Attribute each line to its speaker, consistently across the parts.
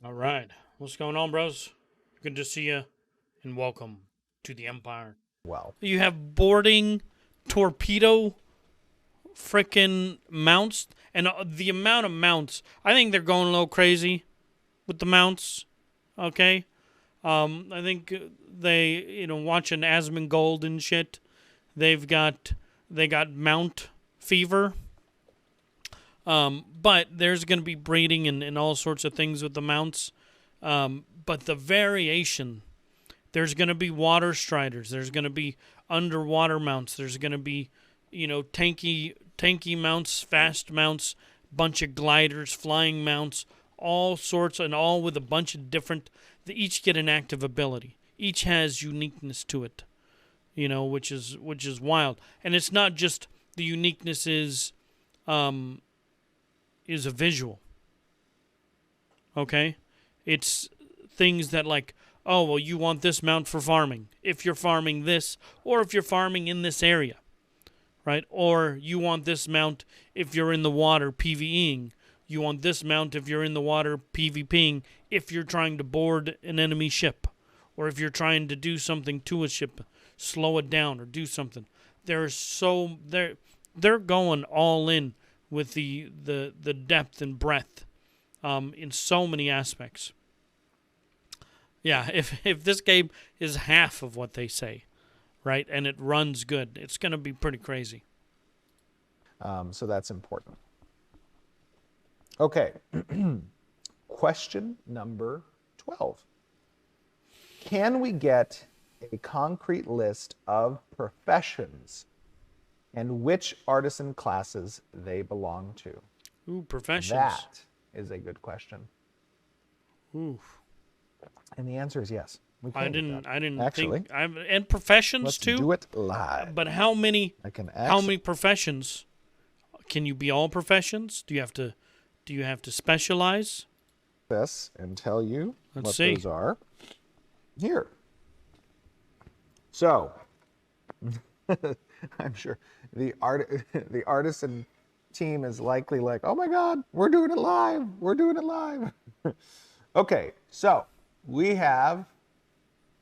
Speaker 1: All right. What's going on, bros? Good to see you and welcome to the Empire.
Speaker 2: Well,
Speaker 1: You have boarding torpedo frickin' mounts, and the amount of mounts. I think they're going a little crazy with the mounts. Okay. I think they, watching Asmongold and shit. They've got they got mount fever. But there's going to be breeding and all sorts of things with the mounts. But the variation, there's going to be water striders. There's going to be underwater mounts. There's going to be, tanky mounts, fast mounts, bunch of gliders, flying mounts, all sorts, and all with a bunch of different. They each get an active ability. Each has uniqueness to it, which is wild. And it's not just the uniqueness um, is a visual. Okay, it's things that like, oh well, you want this mount for farming if you're farming this, or if you're farming in this area, right? Or you want this mount if you're in the water PvEing. You want this mount if you're in the water PvPing. If you're trying to board an enemy ship, or if you're trying to do something to a ship, slow it down or do something. They're going all in with the depth and breadth in so many aspects. Yeah, if this game is half of what they say, right, and it runs good, it's going to be pretty crazy.
Speaker 2: so that's important. Okay. Question number 12. Can we get a concrete list of professions and which artisan classes they belong to?
Speaker 1: Ooh, professions.
Speaker 2: That is a good question.
Speaker 1: Ooh,
Speaker 2: And the answer is yes. We
Speaker 1: I
Speaker 2: can get
Speaker 1: didn't.
Speaker 2: that.
Speaker 1: I didn't
Speaker 2: Actually,
Speaker 1: think. And professions
Speaker 2: let's
Speaker 1: too.
Speaker 2: do it live.
Speaker 1: But how many?
Speaker 2: I can
Speaker 1: How many professions? Can you be all professions? Do you have to? Do you have to specialize?
Speaker 2: this and tell you
Speaker 1: Let's
Speaker 2: what
Speaker 1: see.
Speaker 2: those are here. So, I'm sure the artisan team is likely like, "Oh my God, we're doing it live! We're doing it live!" Okay, so we have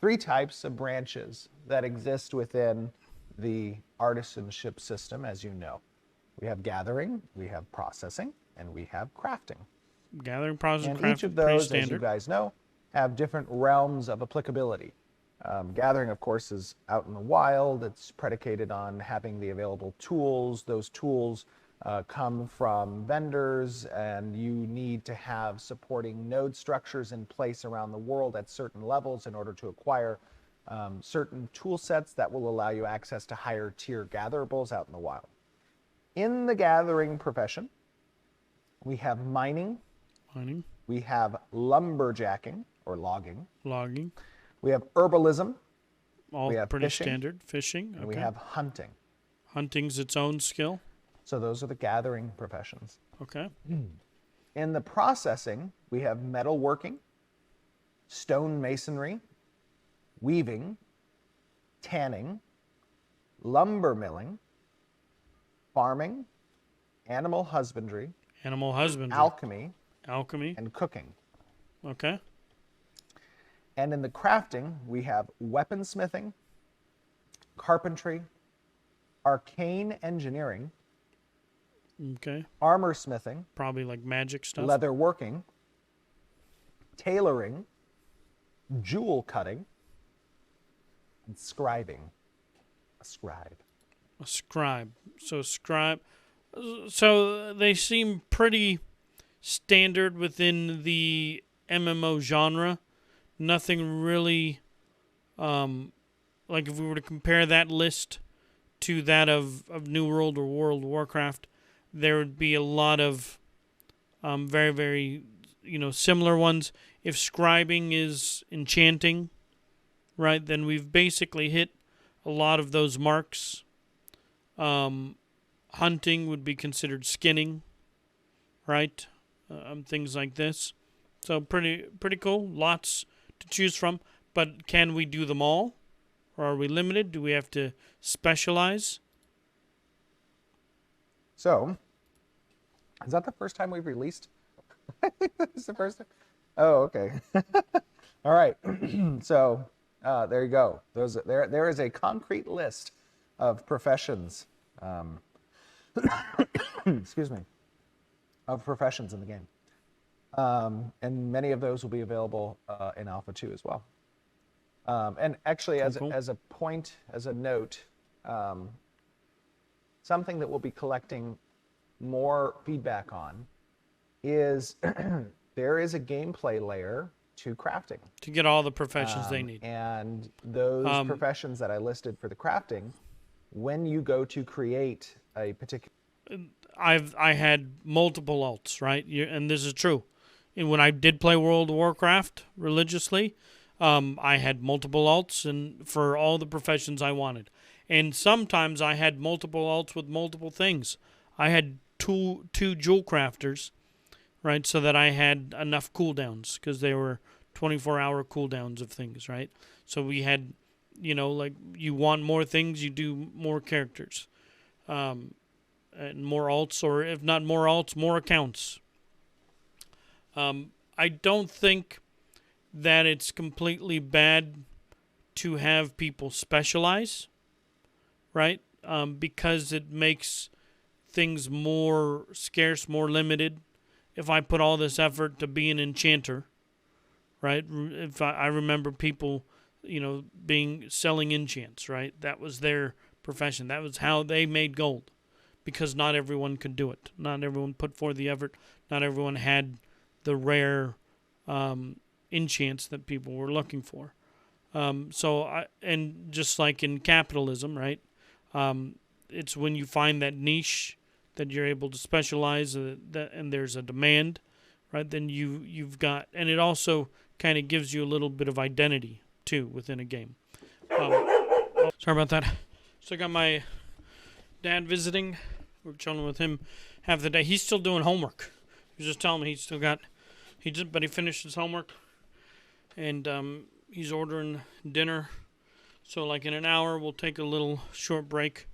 Speaker 2: three types of branches that exist within the artisanship system, as you know. We have gathering, we have processing, and we have crafting.
Speaker 1: Gathering, processing,
Speaker 2: And each
Speaker 1: craft,
Speaker 2: of
Speaker 1: pretty
Speaker 2: those, as you
Speaker 1: standard.
Speaker 2: guys know, have different realms of applicability. Gathering, of course, is out in the wild. It's predicated on having the available tools. Those tools come from vendors, and you need to have supporting node structures in place around the world at certain levels in order to acquire certain tool sets that will allow you access to higher tier gatherables out in the wild. In the gathering profession, we have mining,
Speaker 1: Mining,
Speaker 2: we have lumberjacking or logging,
Speaker 1: logging,
Speaker 2: we have herbalism,
Speaker 1: all
Speaker 2: we have
Speaker 1: pretty
Speaker 2: fishing,
Speaker 1: standard. Fishing.
Speaker 2: and
Speaker 1: Okay.
Speaker 2: we have hunting.
Speaker 1: Hunting's its own skill.
Speaker 2: So those are the gathering professions.
Speaker 1: Okay.
Speaker 2: In the processing, we have metalworking, stone masonry, weaving, tanning, lumber milling, farming, animal husbandry,
Speaker 1: Animal husbandry,
Speaker 2: alchemy,
Speaker 1: alchemy.
Speaker 2: and cooking.
Speaker 1: Okay.
Speaker 2: And in the crafting, we have weaponsmithing, carpentry, arcane engineering,
Speaker 1: Okay.
Speaker 2: armor smithing,
Speaker 1: Probably like magic stuff.
Speaker 2: leather working, tailoring, jewel cutting, and scribing. A scribe.
Speaker 1: A scribe. So scribe. So they seem pretty standard within the MMO genre. Nothing really, like if we were to compare that list to that of New World or World of Warcraft, there would be a lot of very, very, similar ones. If scribing is enchanting, right, then we've basically hit a lot of those marks. Hunting would be considered skinning, right? Things like this. So pretty cool. Lots to choose from. But can we do them all? Or are we limited? Do we have to specialize?
Speaker 2: So, is that the first time we've released? I think that's the first time. Oh, okay. All right. So there you go. There is a concrete list of professions. Um, excuse me, of professions in the game, and many of those will be available in Alpha 2 as well. And actually,
Speaker 1: Cool, cool.
Speaker 2: as a point, as a note, um, something that we'll be collecting more feedback on is there is a gameplay layer to crafting.
Speaker 1: To get all the professions they need.
Speaker 2: And those
Speaker 1: Um,
Speaker 2: professions that I listed for the crafting, when you go to create a particular,
Speaker 1: I had multiple alts, right? And this is true. And when I did play World of Warcraft religiously, I had multiple alts and for all the professions I wanted. And sometimes I had multiple alts with multiple things. I had two jewel crafters, right? So that I had enough cooldowns because they were 24-hour cooldowns of things, right? So we had, like you want more things, you do more characters. And more alts, or if not more alts, more accounts. I don't think that it's completely bad to have people specialize, right? Because it makes things more scarce, more limited. If I put all this effort to be an enchanter, right? If I remember people, being selling enchants, right? That was their profession. That was how they made gold, because not everyone could do it. Not everyone put forth the effort. Not everyone had the rare enchants that people were looking for. And just like in capitalism, right? It's when you find that niche that you're able to specialize, and there's a demand, right? Then you've got, and it also kind of gives you a little bit of identity too within a game. Sorry about that. So I got my dad visiting. We're chilling with him half the day. He's still doing homework. He was just telling me but he finished his homework, and he's ordering dinner. So like in an hour, we'll take a little short break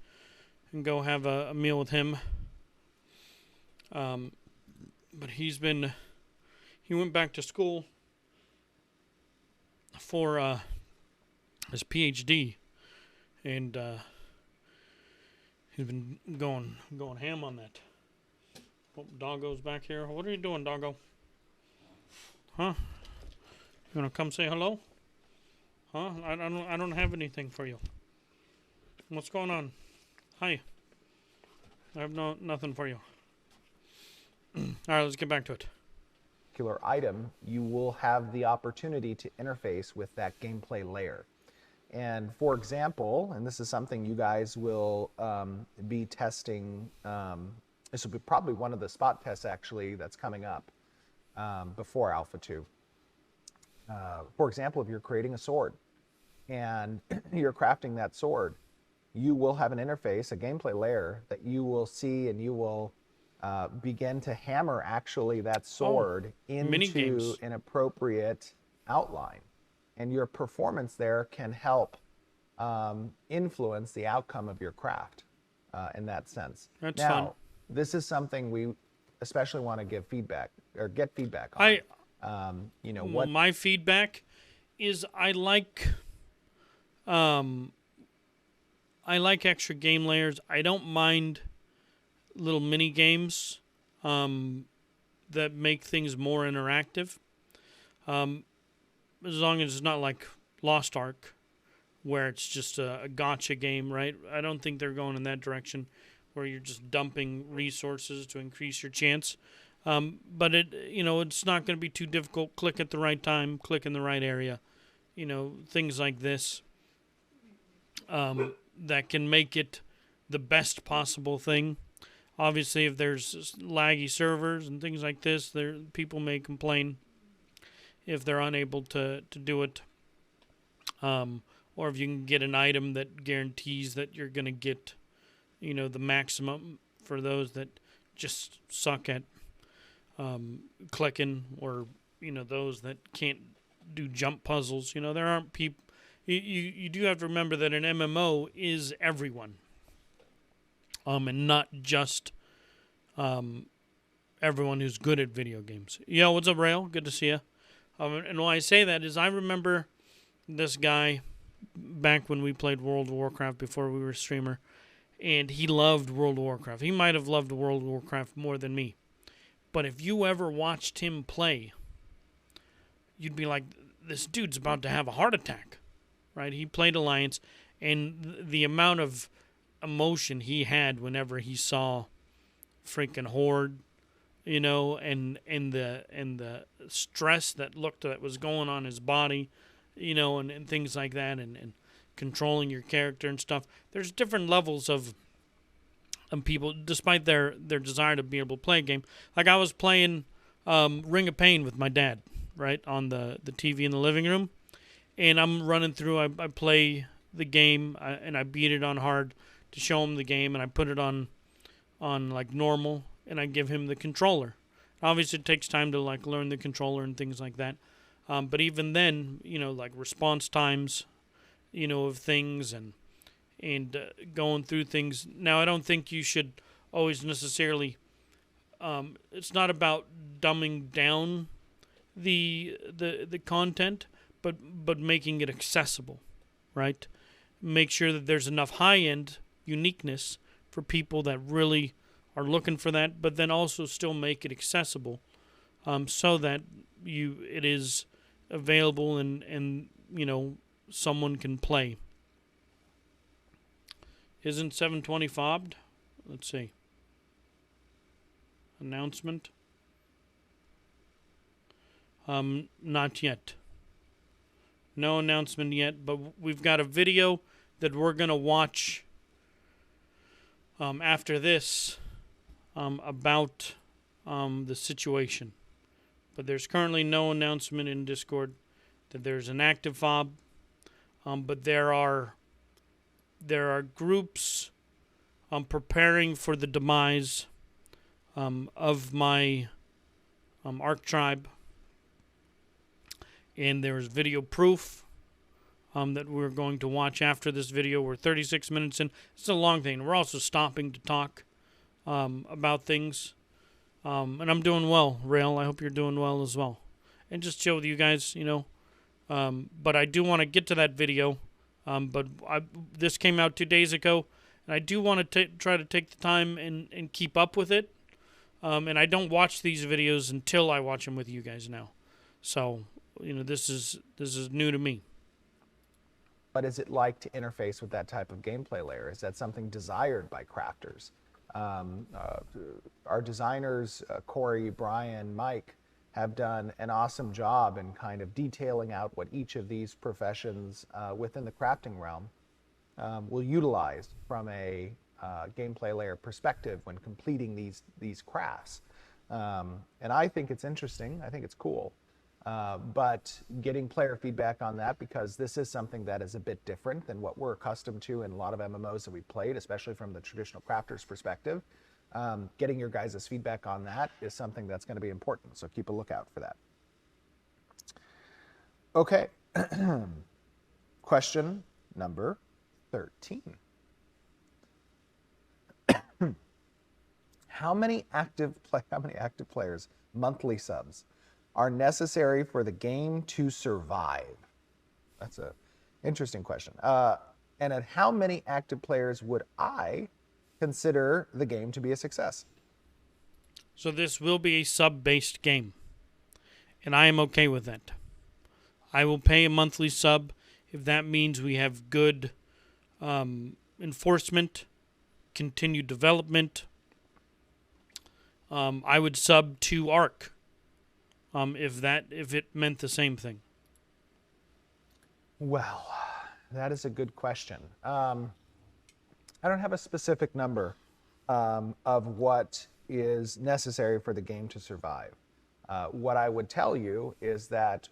Speaker 1: and go have a meal with him. But he went back to school for his PhD, and he's been going ham on that. Oh, Doggo's back here. What are you doing, Doggo? Huh? You wanna come say hello? Huh? I don't have anything for you. What's going on? Hi. I have nothing for you. All right, let's get back to it.
Speaker 2: particular item, you will have the opportunity to interface with that gameplay layer. And for example, and this is something you guys will be testing, this will be probably one of the spot tests actually that's coming up before Alpha 2. For example, if you're creating a sword and you're crafting that sword, you will have an interface, a gameplay layer that you will see, and you will begin to hammer actually that sword into an appropriate outline. And your performance there can help influence the outcome of your craft in that sense.
Speaker 1: That's
Speaker 2: now,
Speaker 1: fun.
Speaker 2: This is something we especially want to give feedback or get feedback on.
Speaker 1: What my feedback is, I like extra game layers. I don't mind little mini games that make things more interactive. As long as it's not like Lost Ark, where it's just a gotcha game, right? I don't think they're going in that direction, where you're just dumping resources to increase your chance. But it's not going to be too difficult. Click at the right time, click in the right area. Things like this that can make it the best possible thing. Obviously, if there's laggy servers and things like this, people may complain if they're unable to do it. Or if you can get an item that guarantees that you're going to get, the maximum for those that just suck at clicking, or, those that can't do jump puzzles. There aren't people. You do have to remember that an MMO is everyone. And not just everyone who's good at video games. Yo, what's up, Rail? Good to see you. And why I say that is I remember this guy back when we played World of Warcraft before we were a streamer, and he loved World of Warcraft. He might have loved World of Warcraft more than me. But if you ever watched him play, you'd be like, this dude's about to have a heart attack, right? He played Alliance, and the amount of emotion he had whenever he saw freaking Horde, and the stress that was going on his body, and things like that, and controlling your character and stuff. There's different levels of people, despite their desire to be able to play a game. Like I was playing Ring of Pain with my dad, right, on the TV in the living room, and I'm running through. I play the game, and I beat it on hard to show him the game, and I put it on like normal, and I give him the controller. Obviously, it takes time to like learn the controller and things like that. But even then, like response times, of things and going through things. Now, I don't think you should always necessarily. It's not about dumbing down the content, but making it accessible, right? Make sure that there's enough high end uniqueness for people that really are looking for that, but then also still make it accessible, so that it is available and someone can play. Isn't 720 fobbed? Let's see. Announcement. Not yet. No announcement yet, but we've got a video that we're going to watch after this about the situation. But there's currently no announcement in Discord that there's an active fob. But there are groups preparing for the demise of my Arc tribe. And there's video proof that we're going to watch after this video. We're 36 minutes in. It's a long thing. We're also stopping to talk about things. And I'm doing well, Rail. I hope you're doing well as well. And just chill with you guys, But I do want to get to that video. This came out 2 days ago. And I do want to try to take the time and keep up with it. And I don't watch these videos until I watch them with you guys now. So, this is new to me.
Speaker 2: What is it like to interface with that type of gameplay layer? Is that something desired by crafters? Our designers, Corey, Brian, Mike, have done an awesome job in kind of detailing out what each of these professions within the crafting realm will utilize from a gameplay layer perspective when completing these crafts. And I think it's interesting. I think it's cool. But getting player feedback on that, because this is something that is a bit different than what we're accustomed to in a lot of MMOs that we've played, especially from the traditional crafter's perspective. Getting your guys' feedback on that is something that's going to be important, so keep a lookout for that. Okay, question number 13. How many active players, monthly subs, are necessary for the game to survive? That's an interesting question. And at how many active players would I consider the game to be a success?
Speaker 1: So this will be a sub-based game, and I am okay with that. I will pay a monthly sub if that means we have good enforcement, continued development. I would sub to Arc if it meant the same thing.
Speaker 2: Well, that is a good question. I don't have a specific number of what is necessary for the game to survive. What I would tell you is that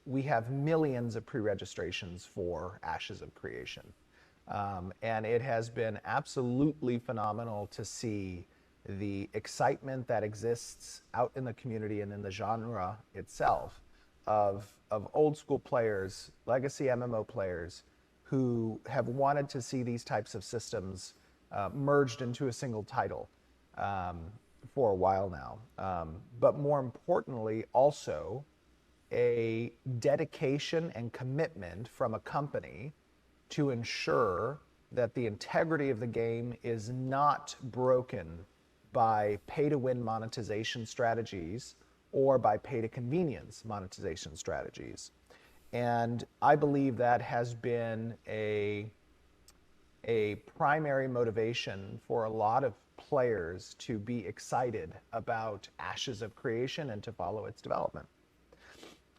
Speaker 2: we have millions of pre-registrations for Ashes of Creation. And it has been absolutely phenomenal to see the excitement that exists out in the community and in the genre itself of old school players, legacy MMO players, who have wanted to see these types of systems merged into a single title for a while now. But more importantly, also a dedication and commitment from a company to ensure that the integrity of the game is not broken by pay-to-win monetization strategies or by pay-to-convenience monetization strategies. And I believe that has been a primary motivation for a lot of players to be excited about Ashes of Creation and to follow its development.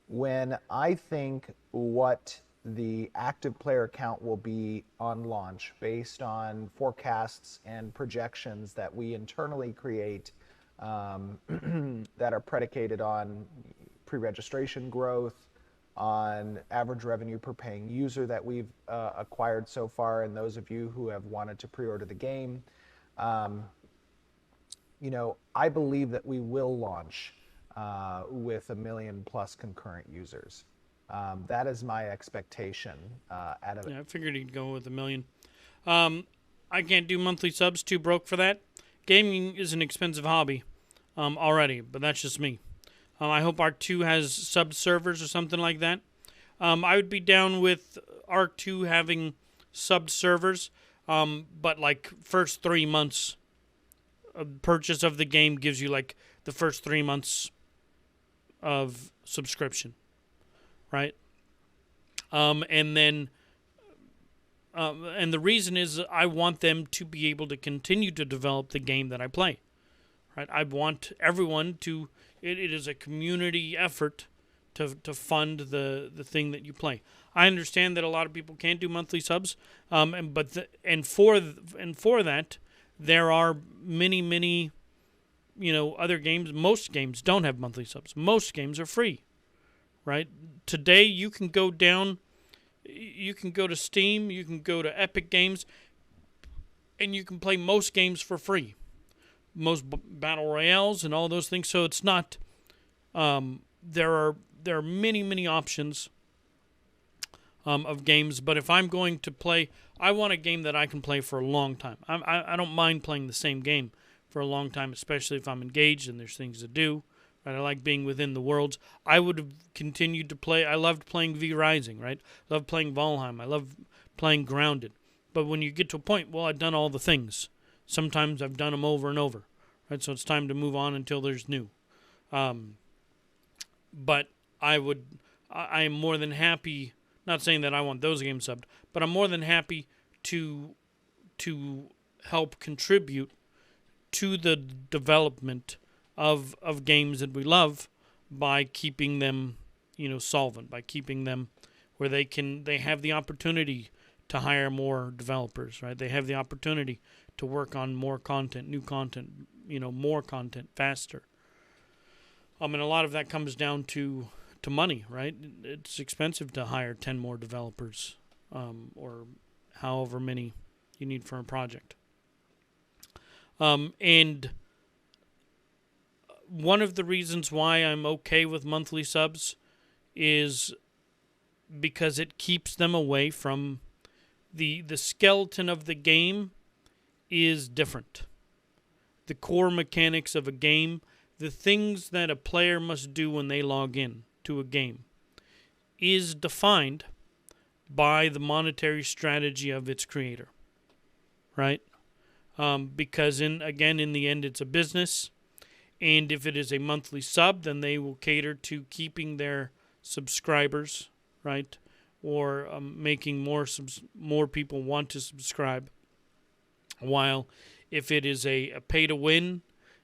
Speaker 2: When I think what the active player count will be on launch based on forecasts and projections that we internally create that are predicated on pre-registration growth, on average revenue per paying user that we've acquired so far, and those of you who have wanted to pre-order the game, I believe that we will launch with 1 million plus concurrent users. That is my expectation out of it.
Speaker 1: Yeah, I figured he'd go with 1 million. I can't do monthly subs, too broke for that. Gaming is an expensive hobby already, but that's just me. I hope Arc 2 has sub servers or something like that. I would be down with Arc 2 having sub servers, but like first 3 months of purchase of the game gives you like the first 3 months of subscription, right? And then, and the reason is I want them to be able to continue to develop the game that I play, right? I want everyone to. It is a community effort to fund the thing that you play. I understand that a lot of people can't do monthly subs, and for that there are many other games. Most games don't have monthly subs. Most games are free, right? Today you can go down, you can go to Steam, you can go to Epic Games, and you can play most games for free. Most battle royales and all those things. So it's not. There are many options of games. But if I'm going to play, I want a game that I can play for a long time. I don't mind playing the same game for a long time, especially if I'm engaged and there's things to do. Right? I like being within the worlds. I would have continued to play. I loved playing V Rising. Right? Loved playing Valheim. I love playing Grounded. But when you get to a point, well, I've done all the things. Sometimes I've done them over and over, right? So it's time to move on until there's new. But I am more than happy, not saying that I want those games subbed, but I'm more than happy to help contribute to the development of games that we love by keeping them, solvent, by keeping them where they have the opportunity to hire more developers, right? They have the opportunity to work on more content, new content, more content faster. And a lot of that comes down to money, right? It's expensive to hire 10 more developers, or however many you need for a project. And one of the reasons why I'm okay with monthly subs is because it keeps them away from the skeleton of the game is different. The core mechanics of a game, the things that a player must do when they log in to a game, is defined by the monetary strategy of its creator, right? Because in the end, it's a business, and if it is a monthly sub, then they will cater to keeping their subscribers, right? Or making more people want to subscribe. While if it is a pay-to-win,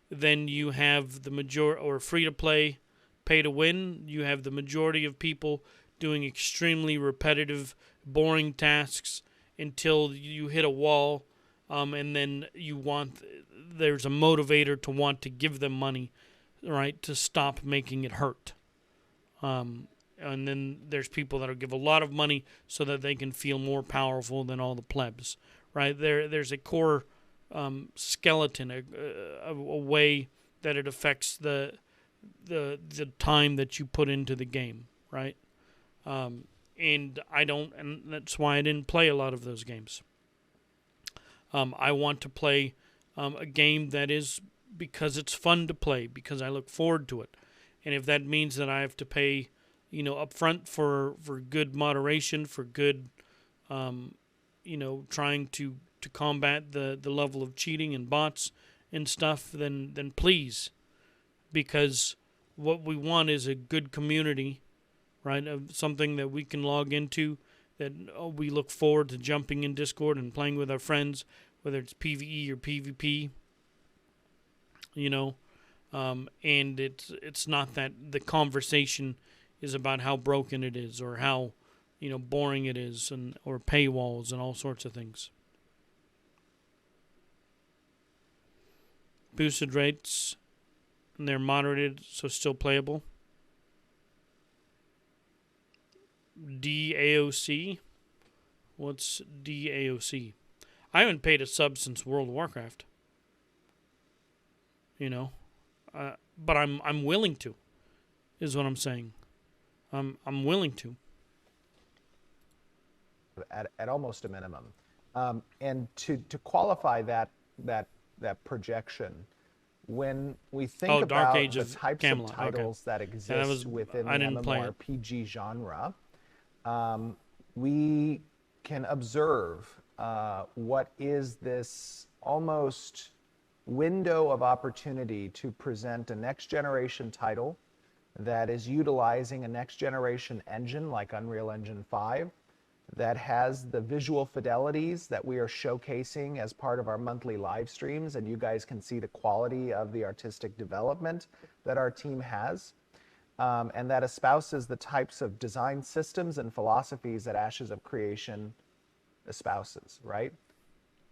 Speaker 1: then you have the majority, or free-to-play pay-to-win, you have the majority of people doing extremely repetitive, boring tasks until you hit a wall, and then there's a motivator to want to give them money, right, to stop making it hurt. And then there's people that'll give a lot of money so that they can feel more powerful than all the plebs, right? There's a core skeleton, a way that it affects the time that you put into the game, right? And that's why I didn't play a lot of those games. I want to play a game that is because it's fun to play, because I look forward to it. And if that means that I have to pay up front for good moderation, for good, trying to combat the level of cheating and bots and stuff, then please, because what we want is a good community, right? Of something that we can log into, that we look forward to jumping in Discord and playing with our friends, whether it's PvE or PvP. And it's not that the conversation is about how broken it is or how boring it is, and or paywalls and all sorts of things. Boosted rates, and they're moderated, so still playable. DAOC. What's DAOC? I haven't paid a sub since World of Warcraft. But I'm willing to, is what I'm saying. I'm willing to.
Speaker 2: At almost a minimum, and to qualify that projection, when we think about
Speaker 1: Dark Age
Speaker 2: the
Speaker 1: of
Speaker 2: types
Speaker 1: Camelot.
Speaker 2: of titles that exist within the MMORPG genre, we can observe what is this almost window of opportunity to present a next generation title that is utilizing a next generation engine like Unreal Engine 5, that has the visual fidelities that we are showcasing as part of our monthly live streams, and you guys can see the quality of the artistic development that our team has, and that espouses the types of design systems and philosophies that Ashes of Creation espouses, right?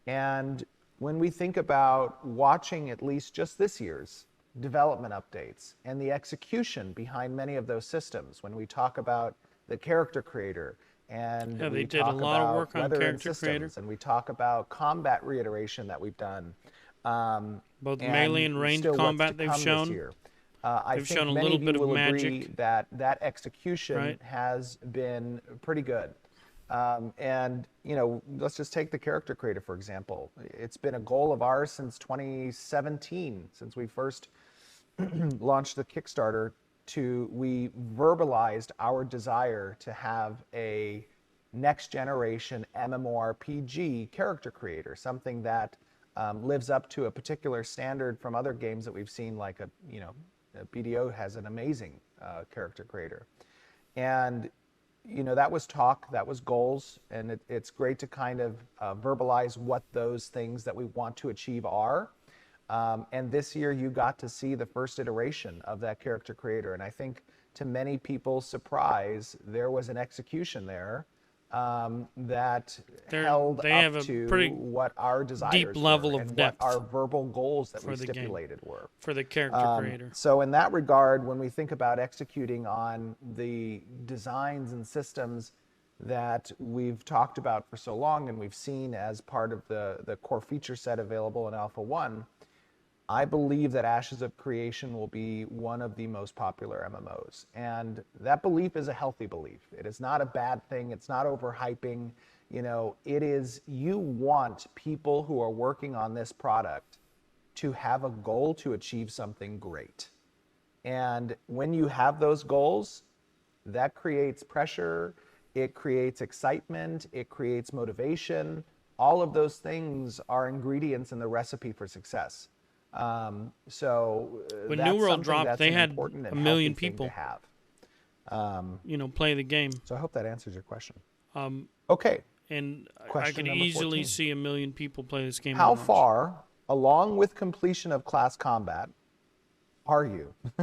Speaker 2: And when we think about watching at least just this year's development updates and the execution behind many of those systems, when we talk about the character creator, and
Speaker 1: they did a lot of work on character creator,
Speaker 2: and we talk about combat reiteration that we've done,
Speaker 1: both melee and ranged combat they've shown.
Speaker 2: They've
Speaker 1: shown a little bit of
Speaker 2: magic. That execution has been pretty good. And let's just take the character creator for example. It's been a goal of ours since 2017, since we first launched the Kickstarter. We verbalized our desire to have a next generation MMORPG character creator, something that lives up to a particular standard from other games that we've seen, like BDO has an amazing character creator. And that was talk, that was goals, and it's great to kind of verbalize what those things that we want to achieve are. And this year you got to see the first iteration of that character creator. And I think to many people's surprise, there was an execution there that held up to what our desires
Speaker 1: deep level
Speaker 2: were,
Speaker 1: of
Speaker 2: and
Speaker 1: depth
Speaker 2: what our verbal goals that we stipulated were.
Speaker 1: For the character creator.
Speaker 2: So in that regard, when we think about executing on the designs and systems that we've talked about for so long and we've seen as part of the core feature set available in Alpha 1, I believe that Ashes of Creation will be one of the most popular MMOs. And that belief is a healthy belief. It is not a bad thing. It's not overhyping. It is, you want people who are working on this product to have a goal to achieve something great. And when you have those goals, that creates pressure, it creates excitement, it creates motivation. All of those things are ingredients in the recipe for success. So
Speaker 1: when
Speaker 2: that's
Speaker 1: New World dropped, they had
Speaker 2: a
Speaker 1: million people
Speaker 2: have.
Speaker 1: Play the game.
Speaker 2: So I hope that answers your question.
Speaker 1: Okay. And
Speaker 2: question
Speaker 1: I could
Speaker 2: number
Speaker 1: easily
Speaker 2: 14.
Speaker 1: see 1 million people play this game.
Speaker 2: How far along with completion of class combat are you?